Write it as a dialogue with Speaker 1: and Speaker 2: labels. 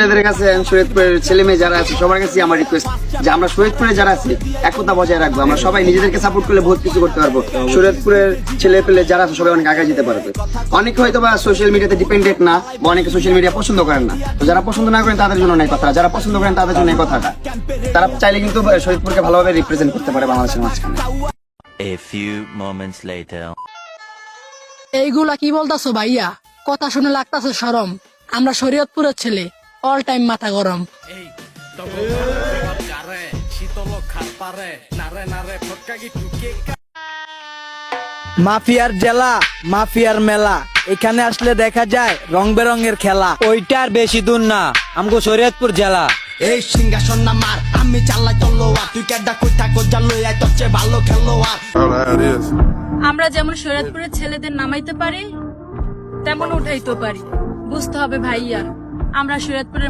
Speaker 1: ছেলেদের কাছে শরীয়তপুরের ছেলে মেয়ে যারা আছে সবার কাছে আমার রিকোয়েস্ট যে আমরা শরীয়তপুরে যারা আছি একতা বজায় রাখবো। আমরা সবাই নিজেদেরকে সাপোর্ট করলে বহুত কিছু করতে পারবো। শরীয়তপুরের ছেলে পেলে যারা আছে সবাই অনেক আগে যেতে পারবে। অনেকে হয়তো বা সোশ্যাল মিডিয়াতে ডিপেন্ডেন্ট না, বা অনেকে সোশ্যাল মিডিয়া পছন্দ করেন না। তো যারা পছন্দ না করেন তাদের জন্য নাই কথা, যারা পছন্দ করেন তাদের জন্য এই কথাটা। তারা চাইলে কিন্তু শরীয়তপুরকে ভালোভাবে রিপ্রেজেন্ট করতে পারে বাংলাদেশের মাঝখানে।
Speaker 2: A few moments later.
Speaker 3: এইগুলা কি বলতাছো ভাইয়া? কথা শুনে লাগতাছে শরম। আমরা শরীয়তপুরের ছেলে, অল টাইম মাথা গরম।
Speaker 4: মাফিয়ার জেলা, মাফিয়ার মেলা, এখানে আসলে দেখা যায় রং বেরঙের খেলা।
Speaker 5: ওইটার বেশি দূর না, আমগো শরীয়তপুর জেলা।
Speaker 6: এই সিংহাসন নামার আমি চালাই তলোয়ার, তুই কেডা কই থাকো জানো এই তোর চেয়ে ভালো খেলোয়াড়।
Speaker 7: আমরা যেমন শরীয়তপুরের ছেলেদের নামাইতে পারি তেমন উঠাইতে পারি। বুঝতে হবে ভাইয়া, আমরা শরীয়তপুরের